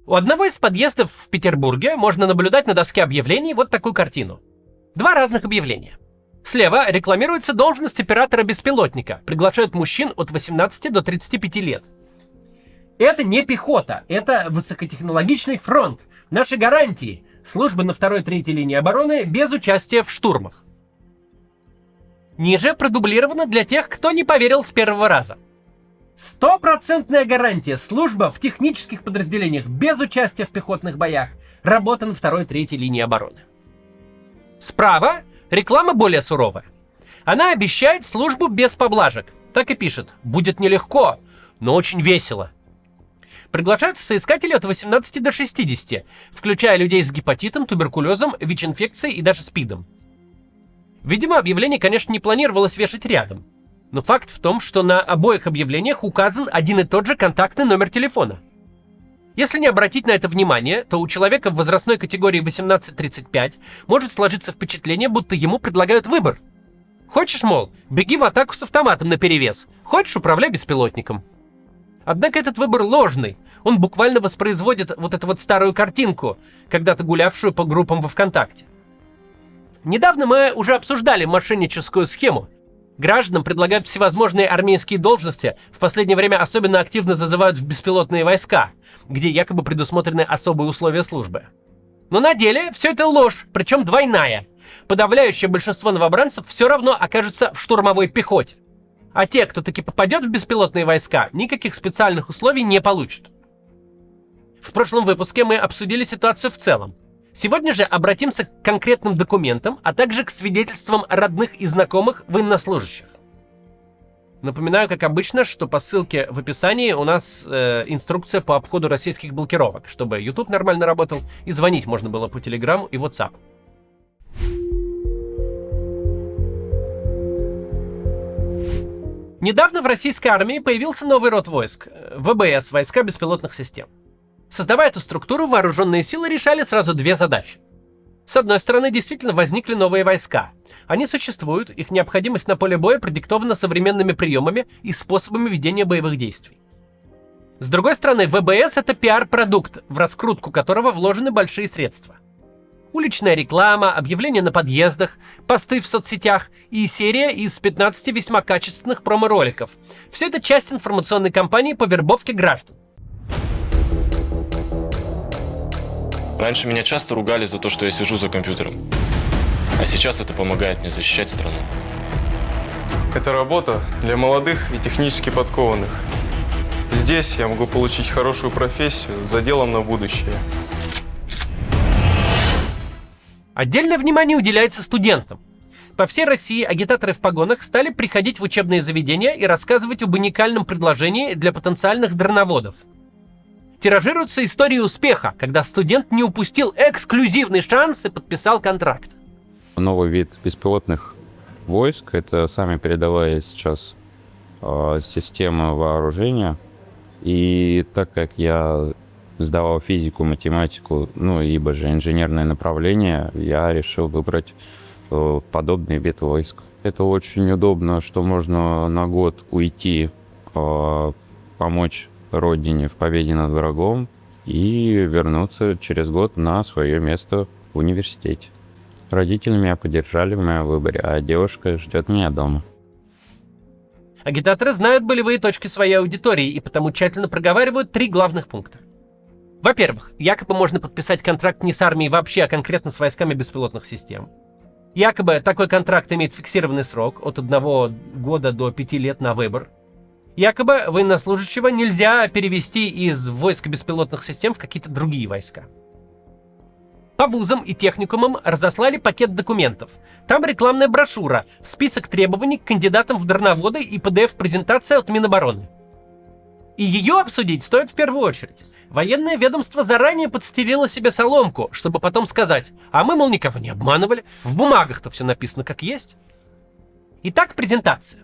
У одного из подъездов в Петербурге можно наблюдать на доске объявлений вот такую картину. Два разных объявления. Слева рекламируется должность оператора-беспилотника, приглашают мужчин от 18 до 35 лет. Это не пехота, это высокотехнологичный фронт. Наши гарантии. Служба на 2-3 линии обороны без участия в штурмах. Ниже продублировано для тех, кто не поверил с первого раза. 100% гарантия. Служба в технических подразделениях без участия в пехотных боях. Работа на 2-3 линии обороны. Справа реклама более суровая. Она обещает службу без поблажек. Так и пишет. Будет нелегко, но очень весело. Приглашаются соискатели от 18 до 60, включая людей с гепатитом, туберкулезом, ВИЧ-инфекцией и даже СПИДом. Видимо, объявление, конечно, не планировалось вешать рядом. Но факт в том, что на обоих объявлениях указан один и тот же контактный номер телефона. Если не обратить на это внимание, то у человека в возрастной категории 18-35 может сложиться впечатление, будто ему предлагают выбор. Хочешь, мол, беги в атаку с автоматом наперевес, хочешь, управляй беспилотником. Однако этот выбор ложный. Он буквально воспроизводит вот эту вот старую картинку, когда-то гулявшую по группам во ВКонтакте. Недавно мы уже обсуждали мошенническую схему. Гражданам предлагают всевозможные армейские должности, в последнее время особенно активно зазывают в беспилотные войска, где якобы предусмотрены особые условия службы. Но на деле все это ложь, причем двойная. Подавляющее большинство новобранцев все равно окажутся в штурмовой пехоте. А те, кто таки попадет в беспилотные войска, никаких специальных условий не получат. В прошлом выпуске мы обсудили ситуацию в целом. Сегодня же обратимся к конкретным документам, а также к свидетельствам родных и знакомых военнослужащих. Напоминаю, как обычно, что по ссылке в описании у нас инструкция по обходу российских блокировок, чтобы YouTube нормально работал и звонить можно было по Telegram и WhatsApp. Недавно в российской армии появился новый род войск – ВБС, войска беспилотных систем. Создавая эту структуру, вооруженные силы решали сразу две задачи. С одной стороны, действительно возникли новые войска. Они существуют, их необходимость на поле боя продиктована современными приемами и способами ведения боевых действий. С другой стороны, ВБС – это пиар-продукт, в раскрутку которого вложены большие средства. Уличная реклама, объявления на подъездах, посты в соцсетях и серия из 15 весьма качественных промо-роликов. Все это часть информационной кампании по вербовке граждан. Раньше меня часто ругали за то, что я сижу за компьютером. А сейчас это помогает мне защищать страну. Это работа для молодых и технически подкованных. Здесь я могу получить хорошую профессию с заделом на будущее. Отдельное внимание уделяется студентам. По всей России агитаторы в погонах стали приходить в учебные заведения и рассказывать об уникальном предложении для потенциальных дроноводов. Тиражируются истории успеха, когда студент не упустил эксклюзивный шанс и подписал контракт. Новый вид беспилотных войск — это самая передовая сейчас система вооружения. И так как я сдавал физику, математику, ибо же инженерное направление, я решил выбрать подобный вид войск. Это очень удобно, что можно на год уйти, помочь родине в победе над врагом и вернуться через год на свое место в университете. Родители меня поддержали в моем выборе, а девушка ждет меня дома. Агитаторы знают болевые точки своей аудитории и потому тщательно проговаривают 3 главных пункта. Во-первых, якобы можно подписать контракт не с армией вообще, а конкретно с войсками беспилотных систем. Якобы такой контракт имеет фиксированный срок от 1 года до 5 лет на выбор. Якобы военнослужащего нельзя перевести из войск беспилотных систем в какие-то другие войска. По вузам и техникумам разослали пакет документов. Там рекламная брошюра, список требований к кандидатам в дроноводы и PDF-презентация от Минобороны. И ее обсудить стоит в первую очередь. Военное ведомство заранее подстелило себе соломку, чтобы потом сказать: а мы, мол, никого не обманывали, в бумагах-то все написано как есть. Итак, презентация.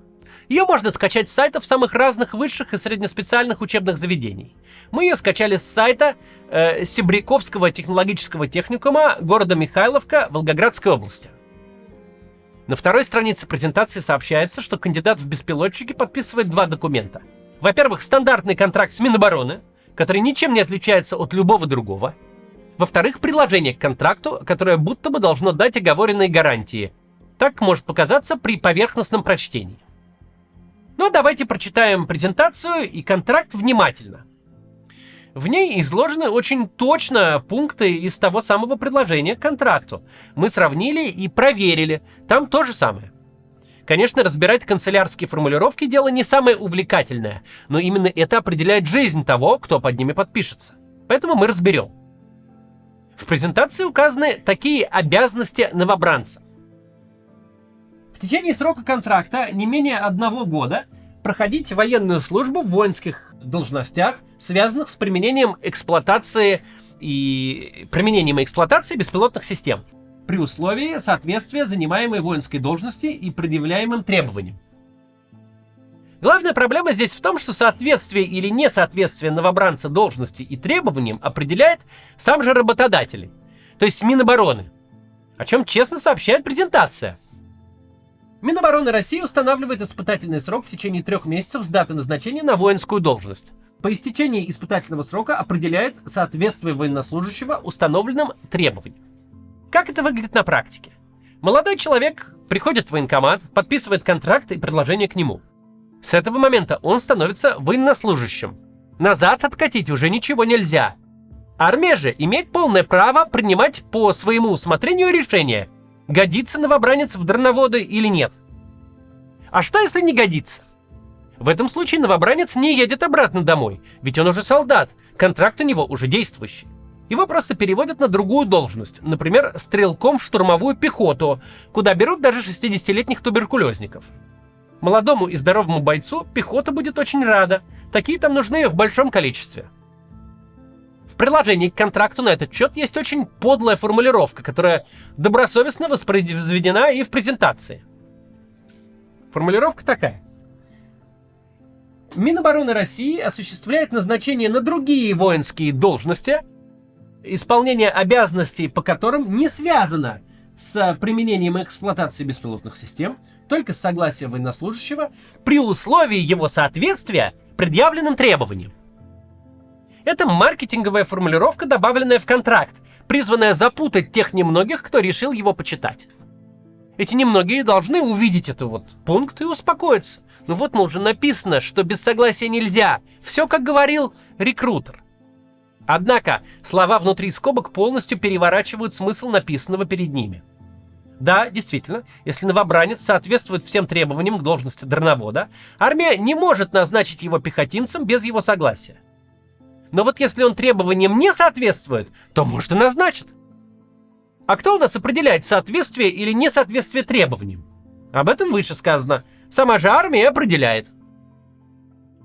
Ее можно скачать с сайтов самых разных высших и среднеспециальных учебных заведений. Мы ее скачали с сайта Себряковского технологического техникума города Михайловка Волгоградской области. На второй странице презентации сообщается, что кандидат в беспилотчики подписывает 2 документа. Во-первых, стандартный контракт с Минобороны, который ничем не отличается от любого другого. Во-вторых, приложение к контракту, которое будто бы должно дать оговоренные гарантии. Так может показаться при поверхностном прочтении. Но давайте прочитаем презентацию и контракт внимательно. В ней изложены очень точно пункты из того самого предложения к контракту. Мы сравнили и проверили. Там то же самое. Конечно, разбирать канцелярские формулировки дело не самое увлекательное, но именно это определяет жизнь того, кто под ними подпишется. Поэтому мы разберем. В презентации указаны такие обязанности новобранца. В течение срока контракта не менее 1 года проходить военную службу в воинских должностях, связанных с применением эксплуатации беспилотных систем, при условии соответствия занимаемой воинской должности и предъявляемым требованиям. Главная проблема здесь в том, что соответствие или несоответствие новобранца должности и требованиям определяет сам же работодатель, то есть Минобороны, о чем честно сообщает презентация. Минобороны России устанавливает испытательный срок в течение 3 месяцев с даты назначения на воинскую должность. По истечении испытательного срока определяет соответствие военнослужащего установленным требованиям. Как это выглядит на практике? Молодой человек приходит в военкомат, подписывает контракт и предложение к нему. С этого момента он становится военнослужащим. Назад откатить уже ничего нельзя. Армия же имеет полное право принимать по своему усмотрению решение, годится новобранец в дроноводы или нет. А что, если не годится? В этом случае новобранец не едет обратно домой, ведь он уже солдат, контракт у него уже действующий. Его просто переводят на другую должность, например, стрелком в штурмовую пехоту, куда берут даже 60-летних туберкулезников. Молодому и здоровому бойцу пехота будет очень рада, такие там нужны в большом количестве. В приложении к контракту на этот счет есть очень подлая формулировка, которая добросовестно воспроизведена и в презентации. Формулировка такая. Минобороны России осуществляет назначение на другие воинские должности, исполнение обязанностей по которым не связано с применением и эксплуатацией беспилотных систем, только с согласия военнослужащего, при условии его соответствия предъявленным требованиям. Это маркетинговая формулировка, добавленная в контракт, призванная запутать тех немногих, кто решил его почитать. Эти немногие должны увидеть этот пункт и успокоиться. Ну вот, мол, уже написано, что без согласия нельзя. Все, как говорил рекрутер. Однако слова внутри скобок полностью переворачивают смысл написанного перед ними. Да, действительно, если новобранец соответствует всем требованиям к должности дроновода, армия не может назначить его пехотинцем без его согласия. Но вот если он требованиям не соответствует, то, может, и назначит. А кто у нас определяет соответствие или несоответствие требованиям? Об этом выше сказано. Сама же армия определяет.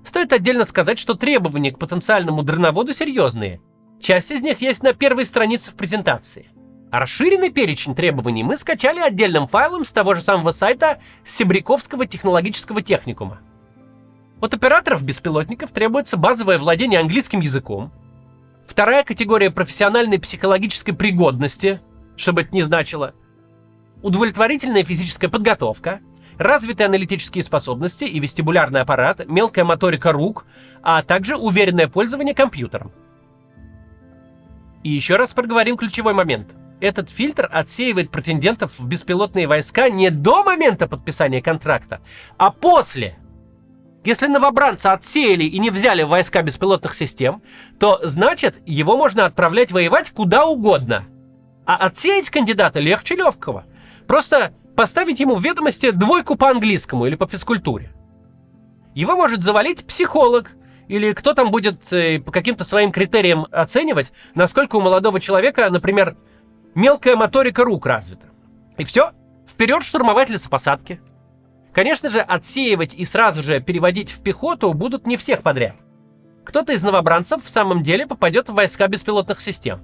Стоит отдельно сказать, что требования к потенциальному дроноводу серьезные. Часть из них есть на первой странице в презентации. А расширенный перечень требований мы скачали отдельным файлом с того же самого сайта Себряковского технологического техникума. От операторов беспилотников требуется базовое владение английским языком, вторая категория профессиональной психологической пригодности, что бы это ни значило, удовлетворительная физическая подготовка, развитые аналитические способности и вестибулярный аппарат, мелкая моторика рук, а также уверенное пользование компьютером. И еще раз проговорим ключевой момент. Этот фильтр отсеивает претендентов в беспилотные войска не до момента подписания контракта, а после. Если новобранца отсеяли и не взяли в войска беспилотных систем, то значит, его можно отправлять воевать куда угодно. А отсеять кандидата легче легкого. Просто поставить ему в ведомости 2 по английскому или по физкультуре. Его может завалить психолог, или кто там будет по каким-то своим критериям оценивать, насколько у молодого человека, например, мелкая моторика рук развита. И все, вперед штурмовать лесопосадки. Конечно же, отсеивать и сразу же переводить в пехоту будут не всех подряд. Кто-то из новобранцев в самом деле попадет в войска беспилотных систем.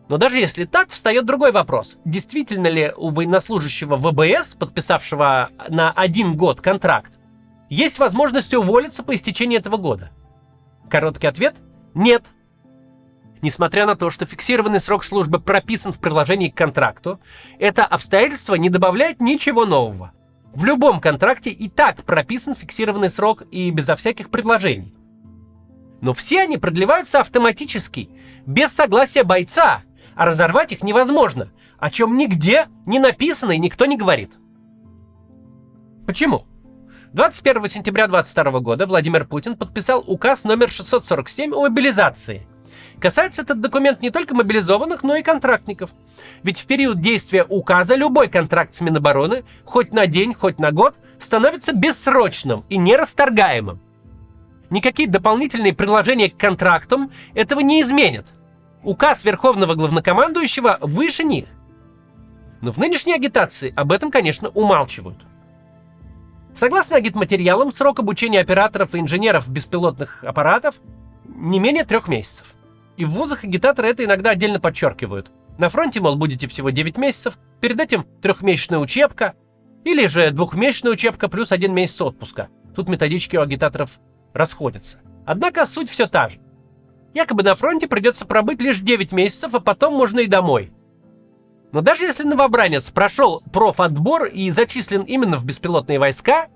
Но даже если так, встает другой вопрос. Действительно ли у военнослужащего ВБС, подписавшего на 1 год контракт, есть возможность уволиться по истечении этого года? Короткий ответ – нет. Несмотря на то, что фиксированный срок службы прописан в приложении к контракту, это обстоятельство не добавляет ничего нового. В любом контракте и так прописан фиксированный срок и безо всяких предложений. Но все они продлеваются автоматически, без согласия бойца, а разорвать их невозможно, о чем нигде не написано и никто не говорит. Почему? 21 сентября 2022 года Владимир Путин подписал указ номер 647 о мобилизации. Касается этот документ не только мобилизованных, но и контрактников. Ведь в период действия указа любой контракт с Минобороны, хоть на день, хоть на год, становится бессрочным и нерасторгаемым. Никакие дополнительные приложения к контрактам этого не изменят. Указ Верховного Главнокомандующего выше них. Но в нынешней агитации об этом, конечно, умалчивают. Согласно агитматериалам, срок обучения операторов и инженеров беспилотных аппаратов не менее 3 месяцев. И в вузах агитаторы это иногда отдельно подчеркивают. На фронте, мол, будете всего 9 месяцев, перед этим 3-месячная учебка, или же 2-месячная учебка плюс 1 месяц отпуска. Тут методички у агитаторов расходятся. Однако суть все та же. Якобы на фронте придется пробыть лишь 9 месяцев, а потом можно и домой. Но даже если новобранец прошел профотбор и зачислен именно в беспилотные войска,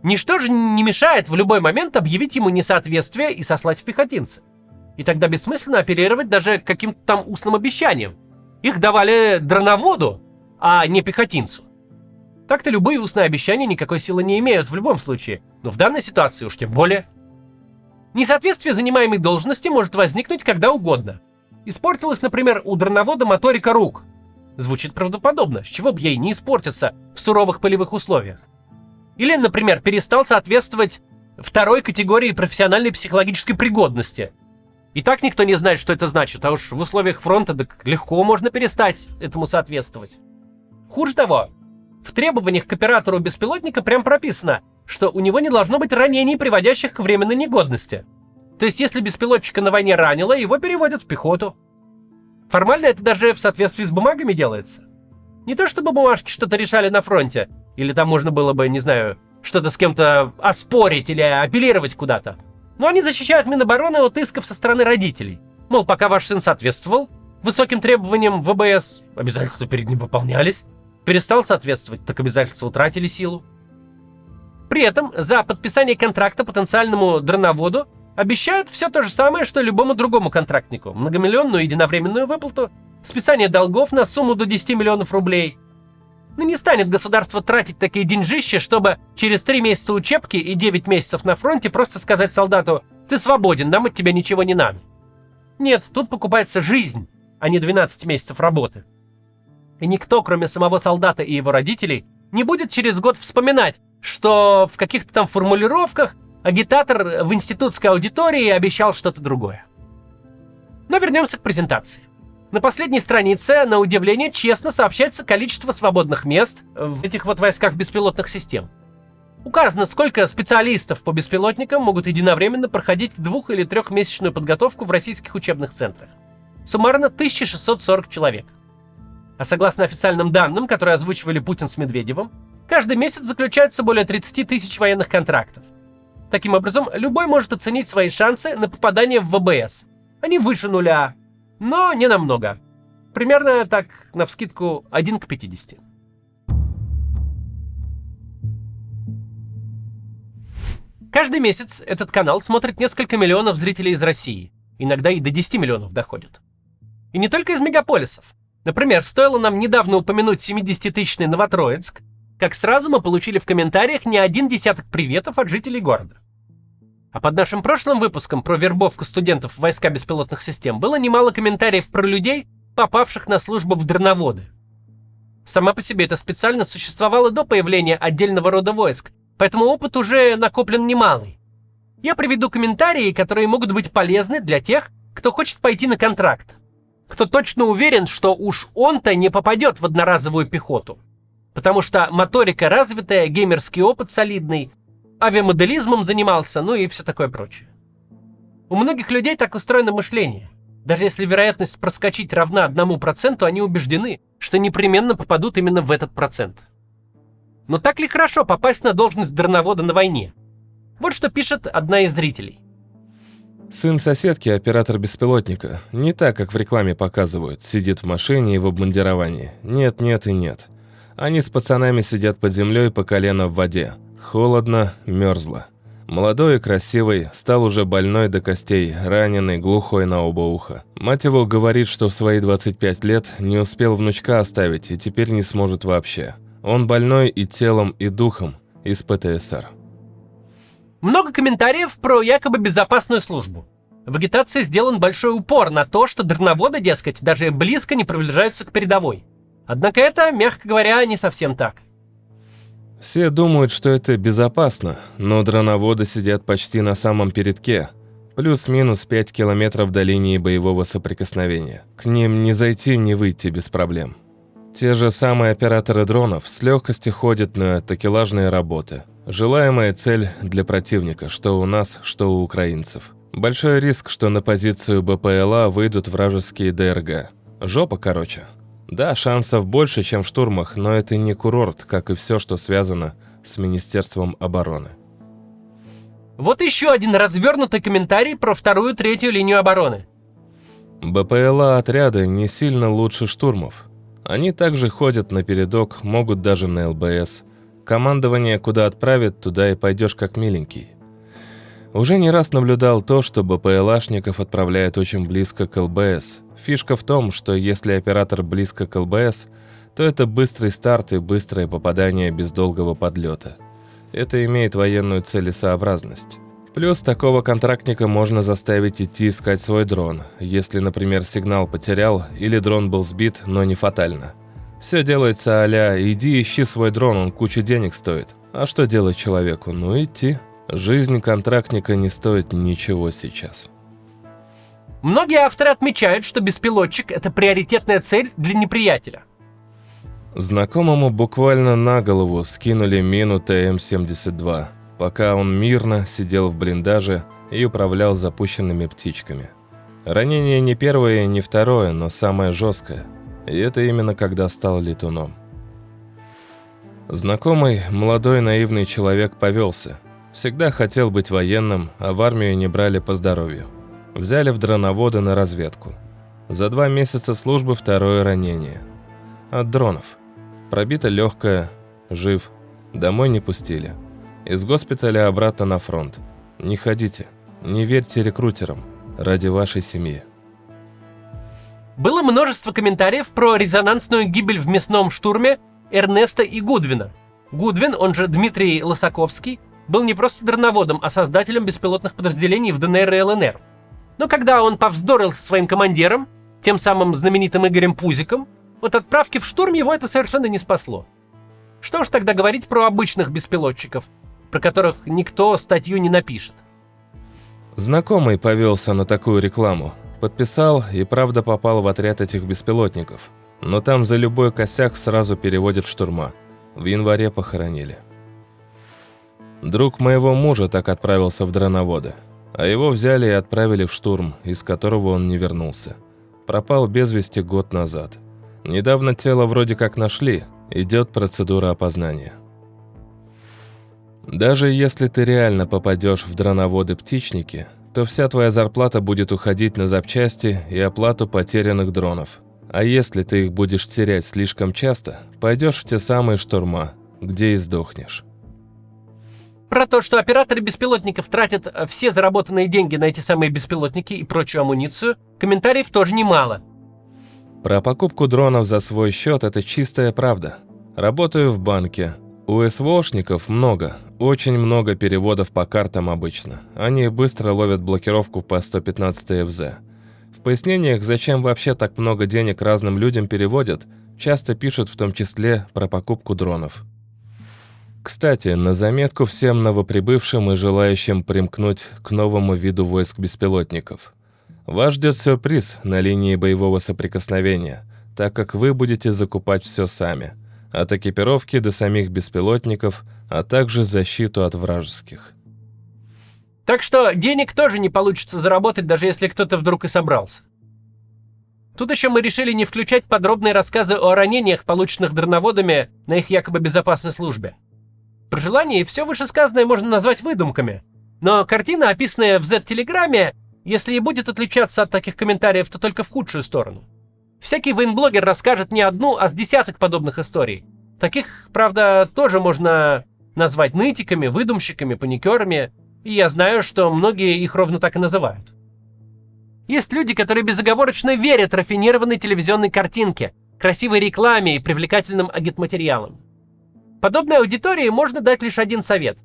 ничто же не мешает в любой момент объявить ему несоответствие и сослать в пехотинцы. И тогда бессмысленно апеллировать даже к каким-то там устным обещаниям. Их давали дроноводу, а не пехотинцу. Так-то любые устные обещания никакой силы не имеют в любом случае, но в данной ситуации уж тем более. Несоответствие занимаемой должности может возникнуть когда угодно. Испортилась, например, у дроновода моторика рук. Звучит правдоподобно, с чего бы ей не испортиться в суровых полевых условиях. Или, например, перестал соответствовать 2-й категории профессиональной психологической пригодности. И так никто не знает, что это значит, а уж в условиях фронта так легко можно перестать этому соответствовать. Хуже того, в требованиях к оператору беспилотника прям прописано, что у него не должно быть ранений, приводящих к временной негодности. То есть, если беспилотчика на войне ранило, его переводят в пехоту. Формально это даже в соответствии с бумагами делается. Не то чтобы бумажки что-то решали на фронте, или там можно было бы, не знаю, что-то с кем-то оспорить или апеллировать куда-то. Но они защищают Минобороны от исков со стороны родителей. Мол, пока ваш сын соответствовал высоким требованиям ВБС, обязательства перед ним выполнялись. Перестал соответствовать, так обязательства утратили силу. При этом за подписание контракта потенциальному дроноводу обещают все то же самое, что любому другому контрактнику. Многомиллионную единовременную выплату, списание долгов на сумму до 10 миллионов рублей. Но не станет государство тратить такие деньжища, чтобы через 3 месяца учебки и 9 месяцев на фронте просто сказать солдату: «Ты свободен, нам от тебя ничего не надо». Нет, тут покупается жизнь, а не 12 месяцев работы. И никто, кроме самого солдата и его родителей, не будет через год вспоминать, что в каких-то там формулировках агитатор в институтской аудитории обещал что-то другое. Но вернемся к презентации. На последней странице, на удивление, честно сообщается количество свободных мест в этих вот войсках беспилотных систем. Указано, сколько специалистов по беспилотникам могут единовременно проходить 2- или 3-месячную подготовку в российских учебных центрах. Суммарно 1640 человек. А согласно официальным данным, которые озвучивали Путин с Медведевым, каждый месяц заключается более 30 тысяч военных контрактов. Таким образом, любой может оценить свои шансы на попадание в ВБС. Они выше нуля, но не намного. Примерно так, навскидку, 1 к 50. Каждый месяц этот канал смотрит несколько миллионов зрителей из России. Иногда и до 10 миллионов доходит. И не только из мегаполисов. Например, стоило нам недавно упомянуть 70-тысячный Новотроицк, как сразу мы получили в комментариях не один десяток приветов от жителей города. А под нашим прошлым выпуском про вербовку студентов в войска беспилотных систем было немало комментариев про людей, попавших на службу в дроноводы. Сама по себе эта специальность существовала до появления отдельного рода войск, поэтому опыт уже накоплен немалый. Я приведу комментарии, которые могут быть полезны для тех, кто хочет пойти на контракт. Кто точно уверен, что уж он-то не попадет в одноразовую пехоту. Потому что моторика развитая, геймерский опыт солидный, авиамоделизмом занимался, ну и все такое прочее. У многих людей так устроено мышление. Даже если вероятность проскочить равна 1%, они убеждены, что непременно попадут именно в этот процент. Но так ли хорошо попасть на должность дроновода на войне? Вот что пишет одна из зрителей. Сын соседки, оператор беспилотника. Не так, как в рекламе показывают. Сидит в машине и в обмундировании. Нет, нет и нет. Они с пацанами сидят под землей по колено в воде. Холодно, мерзло. Молодой и красивый, стал уже больной до костей, раненый, глухой на оба уха. Мать его говорит, что в свои 25 лет не успел внучка оставить и теперь не сможет вообще. Он больной и телом, и духом, из ПТСР. Много комментариев про якобы безопасную службу. В агитации сделан большой упор на то, что дроноводы, дескать, даже близко не приближаются к передовой. Однако это, мягко говоря, не совсем так. Все думают, что это безопасно, но дроноводы сидят почти на самом передке, плюс-минус 5 километров до линии боевого соприкосновения. К ним не зайти, не выйти без проблем. Те же самые операторы дронов с легкостью ходят на такелажные работы. Желаемая цель для противника, что у нас, что у украинцев. Большой риск, что на позицию БПЛА выйдут вражеские ДРГ. Жопа, короче. Да, шансов больше, чем в штурмах, но это не курорт, как и все, что связано с Министерством обороны. Вот еще один развернутый комментарий про вторую-третью линию обороны. БПЛА отряды не сильно лучше штурмов. Они также ходят напередок, могут даже на ЛБС. Командование куда отправит, туда и пойдешь как миленький. Уже не раз наблюдал то, что БПЛАшников отправляют очень близко к ЛБС. Фишка в том, что если оператор близко к ЛБС, то это быстрый старт и быстрое попадание без долгого подлета. Это имеет военную целесообразность. Плюс такого контрактника можно заставить идти искать свой дрон, если, например, сигнал потерял или дрон был сбит, но не фатально. Все делается а-ля «иди ищи свой дрон, он кучу денег стоит». А что делать человеку? Ну идти. Жизнь контрактника не стоит ничего сейчас. Многие авторы отмечают, что беспилотчик — это приоритетная цель для неприятеля. Знакомому буквально на голову скинули мину ТМ-72, пока он мирно сидел в блиндаже и управлял запущенными птичками. Ранение не первое и не второе, но самое жесткое. И это именно когда стал летуном. Знакомый, молодой наивный человек повелся. Всегда хотел быть военным, а в армию не брали по здоровью. Взяли в дроноводы на разведку. За 2 месяца службы второе ранение. От дронов. Пробито легкое, жив, домой не пустили. Из госпиталя обратно на фронт. Не ходите, не верьте рекрутерам, ради вашей семьи. Было множество комментариев про резонансную гибель в мясном штурме Эрнеста и Гудвина. Гудвин, он же Дмитрий Лосаковский, был не просто дроноводом, а создателем беспилотных подразделений в ДНР и ЛНР. Но когда он повздорил со своим командиром, тем самым знаменитым Игорем Пузиком, от отправки в штурм его это совершенно не спасло. Что ж тогда говорить про обычных беспилотчиков, про которых никто статью не напишет? Знакомый повелся на такую рекламу. Подписал и правда попал в отряд этих беспилотников. Но там за любой косяк сразу переводят в штурма. В январе похоронили. Друг моего мужа так отправился в дроноводы, а его взяли и отправили в штурм, из которого он не вернулся. Пропал без вести год назад. Недавно тело вроде как нашли, идет процедура опознания. Даже если ты реально попадешь в дроноводы-птичники, то вся твоя зарплата будет уходить на запчасти и оплату потерянных дронов. А если ты их будешь терять слишком часто, пойдешь в те самые штурма, где и сдохнешь. Про то, что операторы беспилотников тратят все заработанные деньги на эти самые беспилотники и прочую амуницию, комментариев тоже немало. Про покупку дронов за свой счет – это чистая правда. Работаю в банке. У СВОшников много, очень много переводов по картам обычно. Они быстро ловят блокировку по 115 ФЗ. В пояснениях, зачем вообще так много денег разным людям переводят, часто пишут в том числе про покупку дронов. Кстати, на заметку всем новоприбывшим и желающим примкнуть к новому виду войск беспилотников. Вас ждет сюрприз на линии боевого соприкосновения, так как вы будете закупать все сами. От экипировки до самих беспилотников, а также защиту от вражеских. Так что денег тоже не получится заработать, даже если кто-то вдруг и собрался. Тут еще мы решили не включать подробные рассказы о ранениях, полученных дроноводами на их якобы безопасной службе. При желании все вышесказанное можно назвать выдумками, но картина, описанная в Z-телеграмме, если и будет отличаться от таких комментариев, то только в худшую сторону. Всякий военблогер расскажет не одну, а с десяток подобных историй. Таких, правда, тоже можно назвать нытиками, выдумщиками, паникерами. И я знаю, что многие их ровно так и называют. Есть люди, которые безоговорочно верят рафинированной телевизионной картинке, красивой рекламе и привлекательным агитматериалам. Подобной аудитории можно дать лишь один совет.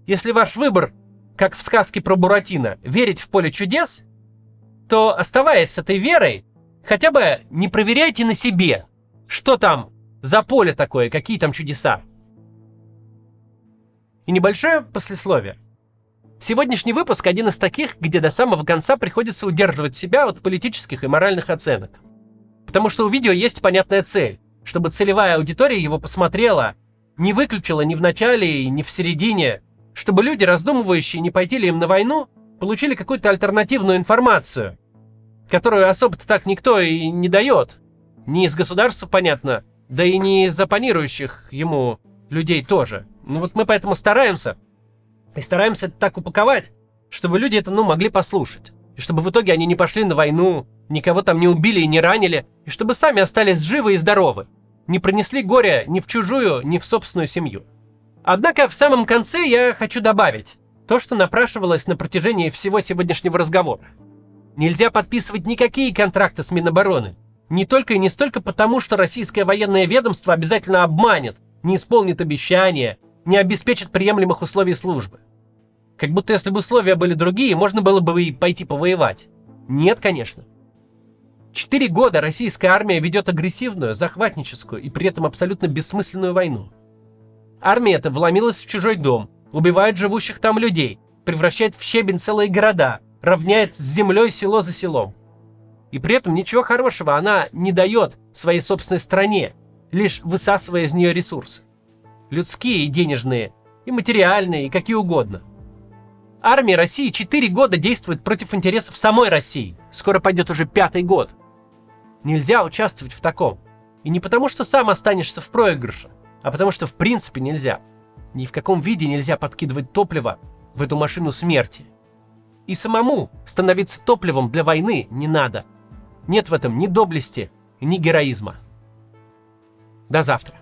Если ваш выбор, как в сказке про Буратино, верить в поле чудес, то, оставаясь с этой верой, хотя бы не проверяйте на себе, что там за поле такое, какие там чудеса. И небольшое послесловие. Сегодняшний выпуск один из таких, где до самого конца приходится удерживать себя от политических и моральных оценок. Потому что у видео есть понятная цель, чтобы целевая аудитория его посмотрела, не выключила ни в начале и ни в середине, чтобы люди, раздумывающие, не пойти ли им на войну, получили какую-то альтернативную информацию, которую особо-то так никто и не дает. Ни из государства, понятно, да и не из оппонирующих ему людей тоже. Ну вот мы поэтому стараемся. И стараемся это так упаковать, чтобы люди это, могли послушать. И чтобы в итоге они не пошли на войну, никого там не убили и не ранили, и чтобы сами остались живы и здоровы. Не принесли горя ни в чужую, ни в собственную семью. Однако в самом конце я хочу добавить то, что напрашивалось на протяжении всего сегодняшнего разговора. Нельзя подписывать никакие контракты с Минобороны. Не только и не столько потому, что российское военное ведомство обязательно обманет, не исполнит обещания, не обеспечит приемлемых условий службы. Как будто если бы условия были другие, можно было бы и пойти повоевать. Нет, конечно. 4 года российская армия ведет агрессивную, захватническую и при этом абсолютно бессмысленную войну. Армия эта вломилась в чужой дом, убивает живущих там людей, превращает в щебень целые города, равняет с землей село за селом. И при этом ничего хорошего она не дает своей собственной стране, лишь высасывая из нее ресурсы. Людские и денежные, и материальные, и какие угодно. Армия России 4 года действует против интересов самой России. Скоро пойдет уже 5-й год. Нельзя участвовать в таком. И не потому, что сам останешься в проигрыше, а потому что в принципе нельзя. Ни в каком виде нельзя подкидывать топливо в эту машину смерти. И самому становиться топливом для войны не надо. Нет в этом ни доблести, ни героизма. До завтра.